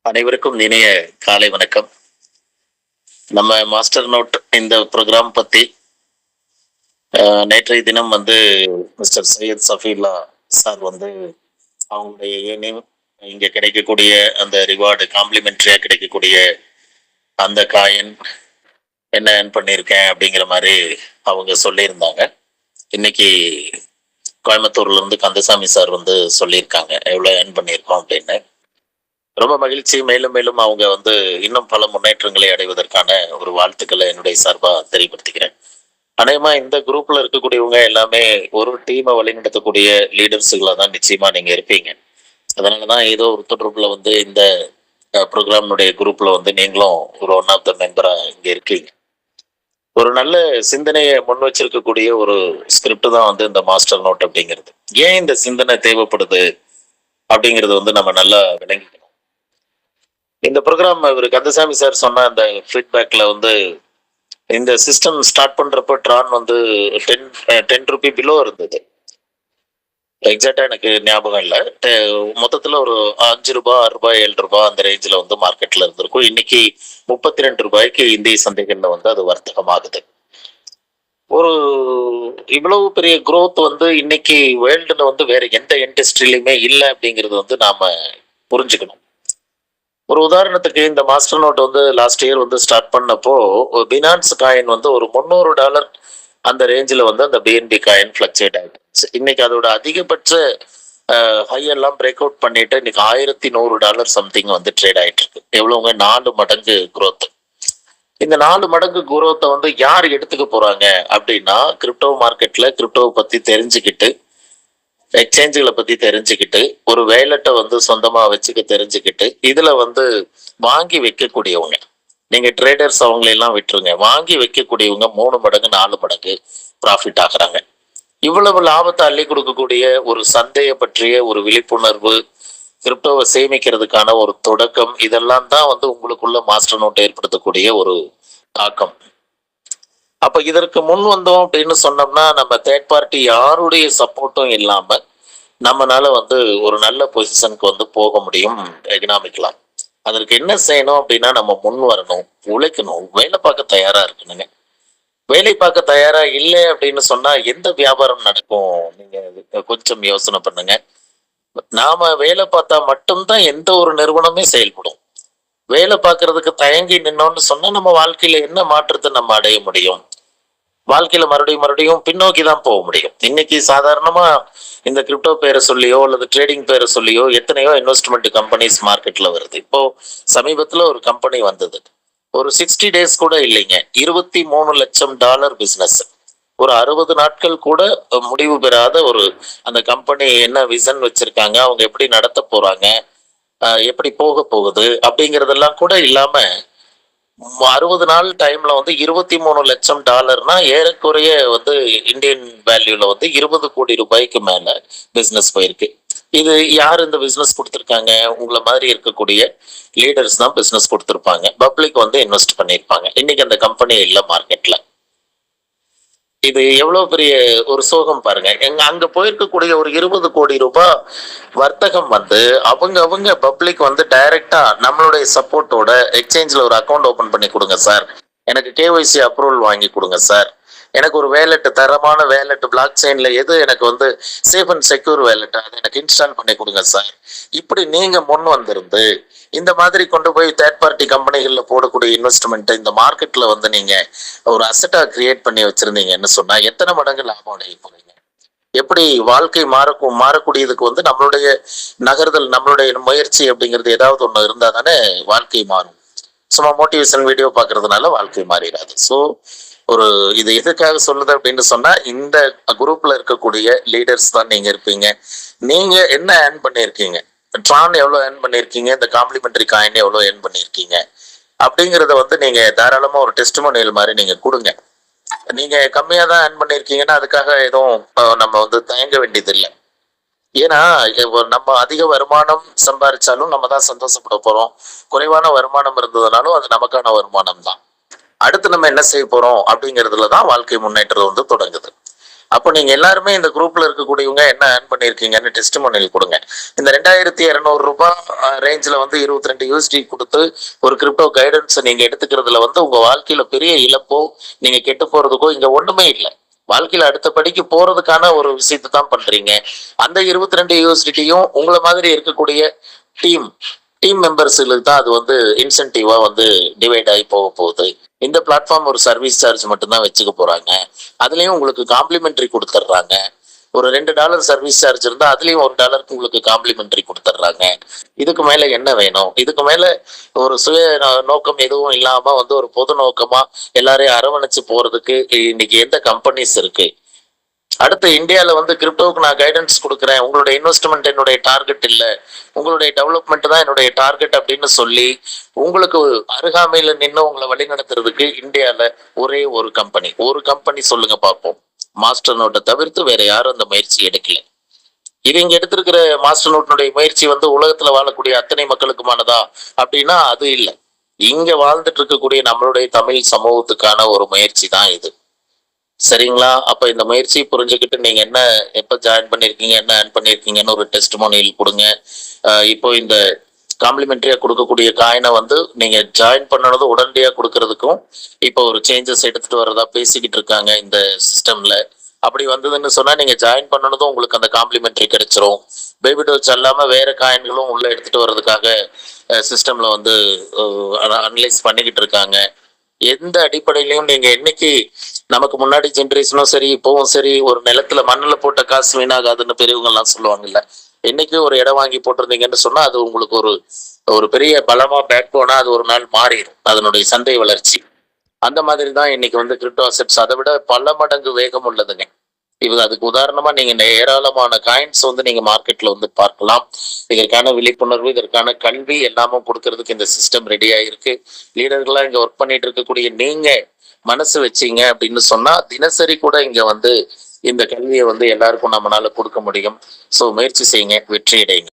அனைவருக்கும் இனிய காலை வணக்கம். நம்ம மாஸ்டர் நோட் இந்த ப்ரோக்ராம் பத்தி நேற்றைய தினம் வந்து மிஸ்டர் சையத் சஃபீல்லா சார் வந்து அவங்களுடைய ஏர்னிங், இங்க கிடைக்கக்கூடிய அந்த ரிவார்டு, காம்ப்ளிமெண்ட்ரியா கிடைக்கக்கூடிய அந்த காயின் என்ன ஏர்ன் பண்ணியிருக்கேன் அப்படிங்கிற மாதிரி அவங்க சொல்லியிருந்தாங்க. இன்னைக்கு கோயம்புத்தூர்ல இருந்து கந்தசாமி சார் வந்து சொல்லியிருக்காங்க எவ்வளோ ஏர்ன் பண்ணியிருக்கோம் அப்படின்னு. ரொம்ப மகிழ்ச்சி. மேலும் மேலும் அவங்க வந்து இன்னும் பல முன்னேற்றங்களை அடைவதற்கான ஒரு வாழ்த்துக்களை என்னுடைய சார்பா தெரியப்படுத்திக்கிறேன். அநேகமா இந்த குரூப்ல இருக்கக்கூடியவங்க எல்லாமே ஒரு டீமை வழிநடத்தக்கூடிய லீடர்ஸுகளா தான் நிச்சயமா நீங்க இருப்பீங்க. அதனாலதான் ஏதோ ஒரு தொடர்புல வந்து இந்த ப்ரோக்ராம்னுடைய குரூப்ல வந்து நீங்களும் ஒரு ஒன் ஆஃப் த மெம்பரா இங்க இருக்கீங்க. ஒரு நல்ல சிந்தனையை முன் வச்சிருக்கக்கூடிய ஒரு ஸ்கிரிப்ட் தான் வந்து இந்த மாஸ்டர் நோட் அப்படிங்கிறது. ஏன் இந்த சிந்தனை தேவைப்படுது அப்படிங்கிறது வந்து நம்ம நல்லா விளங்கிக்கணும். இந்த ப்ரோக்ராம் இவர் கந்தசாமி சார் சொன்ன அந்த ஃபீட்பேக்ல வந்து இந்த சிஸ்டம் ஸ்டார்ட் பண்றப்ப ட்ரான் வந்து 10 ரூபி பிலோ இருந்தது. எக்ஸாக்டா எனக்கு ஞாபகம் இல்லை. மொத்தத்துல ஒரு 5 ரூபாய், 6 ரூபாய், 7 ரூபாய் அந்த ரேஞ்சில் வந்து மார்க்கெட்ல இருந்திருக்கும். இன்னைக்கு 32 ரூபாய்க்கு இந்திய சந்தைகள்ல வந்து அது வர்த்தகமாகுது. ஒரு இவ்வளவு பெரிய குரோத் வந்து இன்னைக்கு வேர்ல்டுல வந்து வேற எந்த இண்டஸ்ட்ரியிலுமே இல்லை அப்படிங்கிறது வந்து நாம புரிஞ்சுக்கணும். ஒரு உதாரணத்துக்கு இந்த மாஸ்டர் நோட் வந்து லாஸ்ட் இயர் வந்து ஸ்டார்ட் பண்ணப்போ பினான்ஸ் காயின் வந்து ஒரு $300 அந்த ரேஞ்சில் வந்து அந்த பிஎன்பி காயின் ஃபிளக்சுவேட் ஆகிடுச்சு. இன்னைக்கு அதோட அதிகபட்ச ஹை எல்லாம் பிரேக் அவுட் பண்ணிட்டு இன்னைக்கு $1100 சம்திங் வந்து ட்ரேட் ஆயிட்டு இருக்கு. எவ்வளவுங்க? 4 மடங்கு குரோத். இந்த 4 மடங்கு குரோத்தை வந்து யார் எடுத்துக்க போறாங்க அப்படின்னா, கிரிப்டோ மார்க்கெட்ல கிரிப்டோவை பத்தி தெரிஞ்சுக்கிட்டு, எக்ஸ்சேஞ்சுகளை பத்தி தெரிஞ்சுக்கிட்டு, ஒரு வேலட்டை வந்து சொந்தமா வச்சுக்க தெரிஞ்சுக்கிட்டு, இதுல வந்து வாங்கி வைக்கக்கூடியவங்க. நீங்க ட்ரேடர்ஸ் அவங்களெல்லாம் விட்டுருங்க, வாங்கி வைக்கக்கூடியவங்க 3 மடங்கு 4 மடங்கு ப்ராஃபிட் ஆகுறாங்க. இவ்வளவு லாபத்தை அள்ளி கொடுக்கக்கூடிய ஒரு சந்தையை பற்றிய ஒரு விழிப்புணர்வு, கிரிப்டோவை சேமிக்கிறதுக்கான ஒரு தொடக்கம், இதெல்லாம் தான் வந்து உங்களுக்குள்ள மாஸ்டர் நோட் ஏற்படுத்தக்கூடிய ஒரு தாக்கம். அப்ப இதற்கு முன் வந்தோம் அப்படின்னு சொன்னோம்னா, நம்ம தேர்ட் பார்ட்டி யாருடைய சப்போர்ட்டும் இல்லாம நம்மளால வந்து ஒரு நல்ல பொசிஷனுக்கு வந்து போக முடியும் எக்கனாமிக்கலாம். அதற்கு என்ன செய்யணும் அப்படின்னா, நம்ம முன் வரணும், உழைக்கணும், வேலை பார்க்க தயாரா இருக்கணுங்க. வேலை பார்க்க தயாரா இல்லை அப்படின்னு சொன்னா எந்த வியாபாரம் நடக்கும்? நீங்க கொஞ்சம் யோசனை பண்ணுங்க. நாம வேலை பார்த்தா மட்டும்தான் எந்த ஒரு நிறுவனமே செயல்படும். வேலை பார்க்கறதுக்கு தயங்கி நின்னோம்னு சொன்னா நம்ம வாழ்க்கையில என்ன மாற்றத்தை நம்ம அடைய முடியும்? வாழ்க்கையில மறுபடியும் பின்னோக்கி தான் போக முடியும். இன்னைக்கு சாதாரணமா இந்த கிரிப்டோ பேரை சொல்லியோ அல்லது ட்ரேடிங் பேரை சொல்லியோ எத்தனையோ இன்வெஸ்ட்மெண்ட் கம்பெனிஸ் மார்க்கெட்ல வருது. இப்போ சமீபத்துல ஒரு கம்பெனி வந்தது, ஒரு 60 days கூட இல்லைங்க, $23 லட்சம் பிசினஸ். ஒரு 60 நாட்கள் கூட முடிவு பெறாத ஒரு அந்த கம்பெனி என்ன விசன் வச்சிருக்காங்க, அவங்க எப்படி நடத்த போறாங்க, எப்படி போக போகுது அப்படிங்கறதெல்லாம் கூட இல்லாம 60 நாள் டைம்ல வந்து $23 லட்சம் ஏறக்குறைய வந்து இந்தியன் வேல்யூல வந்து 20 கோடி ரூபாய்க்கு மேல பிசினஸ் போயிருக்கு. இது யார் இந்த பிசினஸ் கொடுத்துருக்காங்க? உங்களை மாதிரி இருக்கக்கூடிய லீடர்ஸ் தான் பிசினஸ் கொடுத்துருப்பாங்க. பப்ளிக் வந்து இன்வெஸ்ட் பண்ணியிருப்பாங்க. இன்னைக்கு அந்த கம்பெனி இல்லை மார்க்கெட்ல. இது எவ்வளவு பெரிய ஒரு சோகம் பாருங்க. அங்க போயிருக்கக்கூடிய ஒரு 20 கோடி ரூபாய் வர்த்தகம் வந்து அவங்க பப்ளிக் வந்து டைரக்டா நம்மளுடைய சப்போர்ட்டோட எக்ஸ்சேஞ்சில் ஒரு அக்கௌண்ட் ஓபன் பண்ணி கொடுங்க சார், எனக்கு கேஒய்சி அப்ரூவல் வாங்கி கொடுங்க சார், எனக்கு ஒரு வேலெட், தரமான வேலெட், பிளாக் செயின்ல எது எனக்கு வந்து சேஃப் அண்ட் செக்யூர் வேலெட், அதை எனக்கு இன்ஸ்டால் பண்ணி கொடுங்க சார். இப்படி நீங்க முன் வந்திருந்து இந்த மாதிரி கொண்டு போய் தேர்ட் பார்ட்டி கம்பெனிகள்ல போடக்கூடிய இன்வெஸ்ட்மெண்ட் இந்த மார்க்கெட்ல வந்து நீங்க ஒரு அசட்டா கிரியேட் பண்ணி வச்சிருந்தீங்கன்னு சொன்னா எத்தனை மடங்கு லாபம் அடைய போறீங்க? எப்படி வாழ்க்கை மாறக்கூடியதுக்கு வந்து நம்மளுடைய நகர்தல், நம்மளுடைய முயற்சி அப்படிங்கிறது ஏதாவது ஒண்ணு இருந்தா தானே வாழ்க்கை மாறும். சும்மா மோட்டிவேஷன் வீடியோ பாக்குறதுனால வாழ்க்கை மாறிடாது. ஸோ ஒரு இது எதுக்காக சொல்லுது அப்படின்னு சொன்னா, இந்த குரூப்ல இருக்கக்கூடிய லீடர்ஸ் தான் நீங்க இருப்பீங்க. நீங்க என்ன ஏர்ன் பண்ணிருக்கீங்க, ட்ரான் எவ்வளவு ஏர்ன் பண்ணிருக்கீங்க, இந்த காம்ப்ளிமெண்டரி காயின் எவ்வளவு ஏர்ன் பண்ணிருக்கீங்க அப்படிங்கறத வந்து நீங்க தாராளமா ஒரு டெஸ்டிமோனியல் மாதிரி நீங்க கொடுங்க. நீங்க கம்மியா தான் ஏர்ன் பண்ணிருக்கீங்கன்னா அதுக்காக எதுவும் நம்ம வந்து தயங்க வேண்டியது இல்லை. ஏன்னா நம்ம அதிக வருமானம் சம்பாதிச்சாலும் நம்ம தான் சந்தோஷப்பட போறோம், குறைவான வருமானம் இருந்ததுனாலும் அது நமக்கான வருமானம் தான். அடுத்து நம்ம என்ன செய்ய போறோம் அப்படிங்கிறதுல தான் வாழ்க்கை முன்னேற்றம் வந்து தொடங்குது. அப்போ நீங்க எல்லாருமே இந்த குரூப்ல இருக்கக்கூடியவங்க என்ன ஏர்ன் பண்ணிருக்கீங்கன்னு டெஸ்டிமோனியல் கொடுங்க. இந்த 2200 ரூபாய் ரேஞ்சில வந்து 22 யூஎஸ்டி கொடுத்து ஒரு கிரிப்டோ கைடன்ஸ் நீங்க எடுத்துக்கிறதுல வந்து உங்க வாழ்க்கையில பெரிய இழப்போ நீங்க கெட்டு போறதுக்கோ இங்க ஒண்ணுமே இல்லை. வாழ்க்கையில அடுத்த படிக்கு போறதுக்கான ஒரு விஷயத்தை தான் பண்றீங்க. அந்த 22 யூஎஸ்டியும் உங்களை மாதிரி இருக்கக்கூடிய டீம் டீம் மெம்பர்ஸுக்கு தான் அது வந்து இன்சென்டிவா வந்து டிவைட் ஆகி போக போகுது. இந்த பிளாட்ஃபார்ம் ஒரு சர்வீஸ் சார்ஜ் மட்டும்தான் வச்சுக்க போறாங்க. அதுலயும் உங்களுக்கு காம்ப்ளிமெண்டரி கொடுத்துட்றாங்க. ஒரு $2 சர்வீஸ் சார்ஜ் இருந்தா அதுலயும் $1 உங்களுக்கு காம்ப்ளிமெண்டரி கொடுத்துட்றாங்க. இதுக்கு மேல என்ன வேணும்? இதுக்கு மேல ஒரு சுய நோக்கம் எதுவும் இல்லாம வந்து ஒரு பொது நோக்கமா எல்லாரையும் அரவணைச்சு போறதுக்கு இன்னைக்கு எந்த கம்பெனிஸ் இருக்கு? அடுத்து இந்தியாவில் வந்து கிரிப்டோவுக்கு நான் கைடன்ஸ் கொடுக்குறேன், உங்களுடைய இன்வெஸ்ட்மெண்ட் என்னுடைய டார்கெட் இல்லை, உங்களுடைய டெவலப்மெண்ட் தான் என்னுடைய டார்கெட் அப்படின்னு சொல்லி உங்களுக்கு அருகாமையில் நின்று உங்களை வழிநடத்துறதுக்கு இந்தியாவில் ஒரே ஒரு கம்பெனி சொல்லுங்க பார்ப்போம். மாஸ்டர் நோட்டை தவிர்த்து வேற யாரும் அந்த முயற்சி எடுக்கல. இது இங்க எடுத்திருக்கிற மாஸ்டர் நோட்டினுடைய முயற்சி வந்து உலகத்துல வாழக்கூடிய அத்தனை மக்களுக்குமானதா அப்படின்னா அது இல்லை. இங்க வாழ்ந்துட்டு இருக்கக்கூடிய நம்மளுடைய தமிழ் சமூகத்துக்கான ஒரு முயற்சி தான் இது. சரிங்களா? அப்ப இந்த முயற்சியை புரிஞ்சுக்கிட்டு நீங்க என்ன எப்ப ஜாயின் பண்ணிருக்கீங்க, என்ன ஏர்ன் பண்ணிருக்கீங்கன்னு ஒரு டெஸ்டிமோனியல் கொடுங்க. இப்போ இந்த காம்ப்ளிமெண்டரியா கொடுக்கக்கூடிய காயினை வந்து நீங்க ஜாயின் பண்ணனதும் உடனடியா கொடுக்கறதுக்கும் இப்போ ஒரு சேஞ்சஸ் எடுத்துட்டு வர்றதா பேசிக்கிட்டு இருக்காங்க இந்த சிஸ்டம்ல. அப்படி வந்ததுன்னு சொன்னா நீங்க ஜாயின் பண்ணனதும் உங்களுக்கு அந்த காம்ப்ளிமெண்டரி கிடைச்சிரும். பேபி டோச் அல்லாம வேற காயின்களும் உள்ள எடுத்துட்டு வர்றதுக்காக சிஸ்டம்ல வந்து அனலைஸ் பண்ணிக்கிட்டு இருக்காங்க. எந்த அடிப்படையிலையும் நீங்க என்னைக்கு நமக்கு முன்னாடி ஜென்ரேஷனும் சரி இப்பவும் சரி ஒரு நிலத்துல மண்ணுல போட்ட காசு வீணாகாதுன்னு பெரியவங்க எல்லாம் சொல்லுவாங்கல்ல. என்னைக்கு ஒரு இடம் வாங்கி போட்டிருந்தீங்கன்னு சொன்னா அது உங்களுக்கு ஒரு ஒரு பெரிய பலமா பேக் போனா அது ஒரு நாள் மாறிடும் அதனுடைய சந்தை வளர்ச்சி. அந்த மாதிரி தான் இன்னைக்கு வந்து கிரிப்டோ அசெட்ஸ் அதை விட பல மடங்கு வேகம் உள்ளதுங்க. இது அதுக்கு உதாரணமா நீங்க ஏராளமான காயின்ஸ் வந்து நீங்க மார்க்கெட்ல வந்து பார்க்கலாம். இதற்கான விழிப்புணர்வு, இதற்கான கல்வி எல்லாமும் கொடுக்கறதுக்கு இந்த சிஸ்டம் ரெடியா இருக்கு. லீடர்களா இங்க ஒர்க் பண்ணிட்டு இருக்கக்கூடிய நீங்க மனசு வச்சீங்க அப்படின்னு சொன்னா தினசரி கூட இங்க வந்து இந்த கல்வியை வந்து எல்லாருக்கும் நம்மளால கொடுக்க முடியும். ஸோ முயற்சி செய்யுங்க, வெற்றி அடையுங்க.